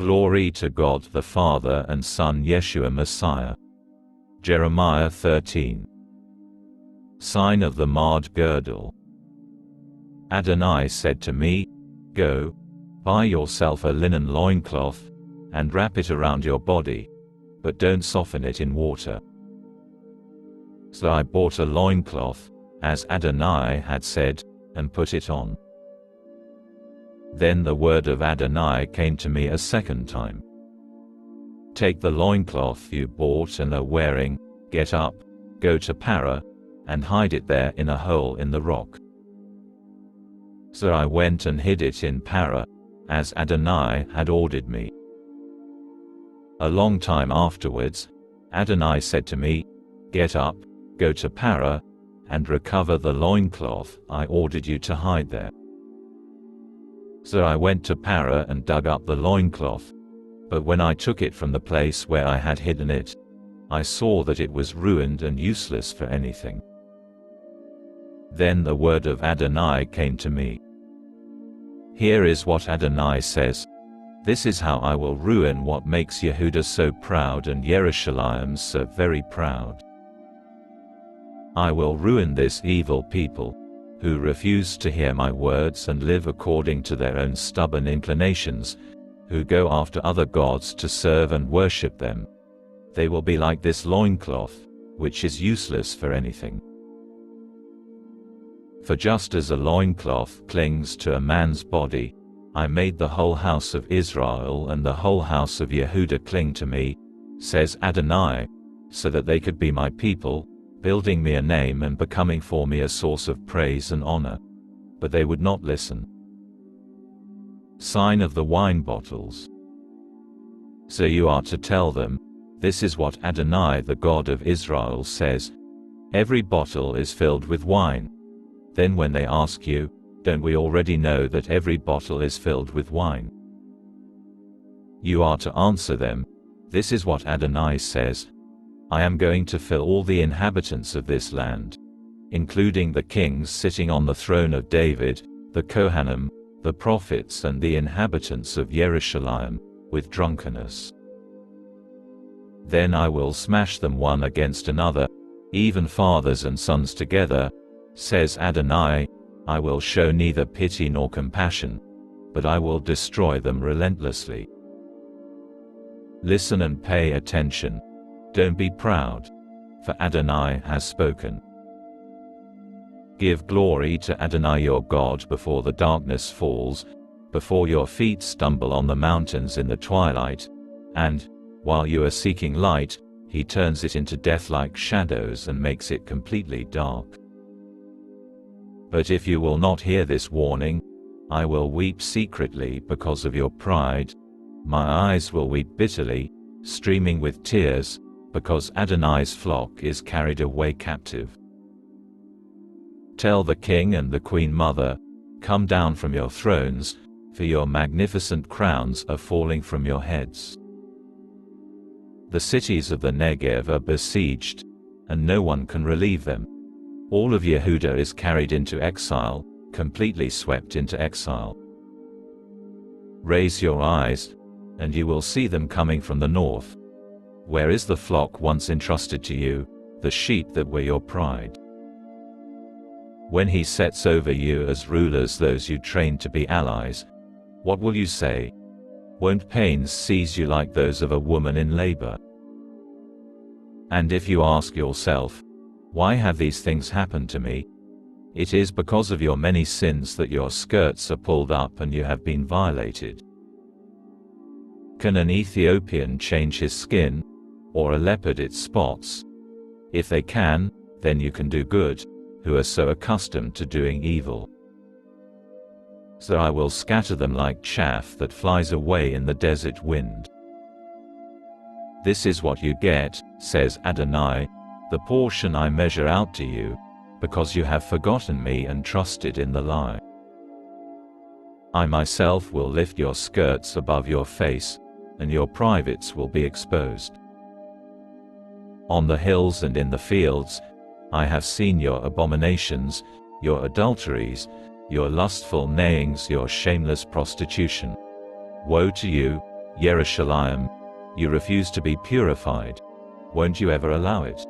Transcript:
Glory to God the Father and Son Yeshua Messiah. Jeremiah 13. Sign of the marred girdle. Adonai said to me, Go, buy yourself a linen loincloth, and wrap it around your body, but don't soften it in water. So I bought a loincloth, as Adonai had said, and put it on. Then the word of Adonai came to me a second time. Take the loincloth you bought and are wearing, get up, go to Para, and hide it there in a hole in the rock. So I went and hid it in Para, as Adonai had ordered me. A long time afterwards, Adonai said to me, Get up, go to Para, and recover the loincloth I ordered you to hide there. So I went to Para and dug up the loincloth, but when I took it from the place where I had hidden it, I saw that it was ruined and useless for anything. Then the word of Adonai came to me. Here is what Adonai says, This is how I will ruin what makes Yehuda so proud and Yerushalayim so very proud. I will ruin this evil people, who refuse to hear my words and live according to their own stubborn inclinations, who go after other gods to serve and worship them. They will be like this loincloth, which is useless for anything. For just as a loincloth clings to a man's body, I made the whole house of Israel and the whole house of Yehuda cling to me, says Adonai, so that they could be my people, building me a name and becoming for me a source of praise and honor. But they would not listen. Sign of the wine bottles. So you are to tell them, This is what Adonai the God of Israel says, Every bottle is filled with wine. Then when they ask you, Don't we already know that every bottle is filled with wine? You are to answer them, This is what Adonai says, I am going to fill all the inhabitants of this land, including the kings sitting on the throne of David, the Kohanim, the prophets and the inhabitants of Yerushalayim, with drunkenness. Then I will smash them one against another, even fathers and sons together, says Adonai. I will show neither pity nor compassion, but I will destroy them relentlessly. Listen and pay attention. Don't be proud, for Adonai has spoken. Give glory to Adonai your God before the darkness falls, before your feet stumble on the mountains in the twilight, and, while you are seeking light, he turns it into death-like shadows and makes it completely dark. But if you will not hear this warning, I will weep secretly because of your pride. My eyes will weep bitterly, streaming with tears, because Adonai's flock is carried away captive. Tell the king and the queen mother, Come down from your thrones, for your magnificent crowns are falling from your heads. The cities of the Negev are besieged, and no one can relieve them. All of Yehuda is carried into exile, completely swept into exile. Raise your eyes, and you will see them coming from the north. Where is the flock once entrusted to you, the sheep that were your pride? When he sets over you as rulers those you trained to be allies, what will you say? Won't pains seize you like those of a woman in labor? And if you ask yourself, Why have these things happened to me? It is because of your many sins that your skirts are pulled up and you have been violated. Can an Ethiopian change his skin, or a leopard its spots? If they can, then you can do good, who are so accustomed to doing evil. So I will scatter them like chaff that flies away in the desert wind. This is what you get, says Adonai, the portion I measure out to you, because you have forgotten me and trusted in the lie. I myself will lift your skirts above your face, and your privates will be exposed. On the hills and in the fields, I have seen your abominations, your adulteries, your lustful neighings, your shameless prostitution. Woe to you, Yerushalayim, you refuse to be purified. Won't you ever allow it?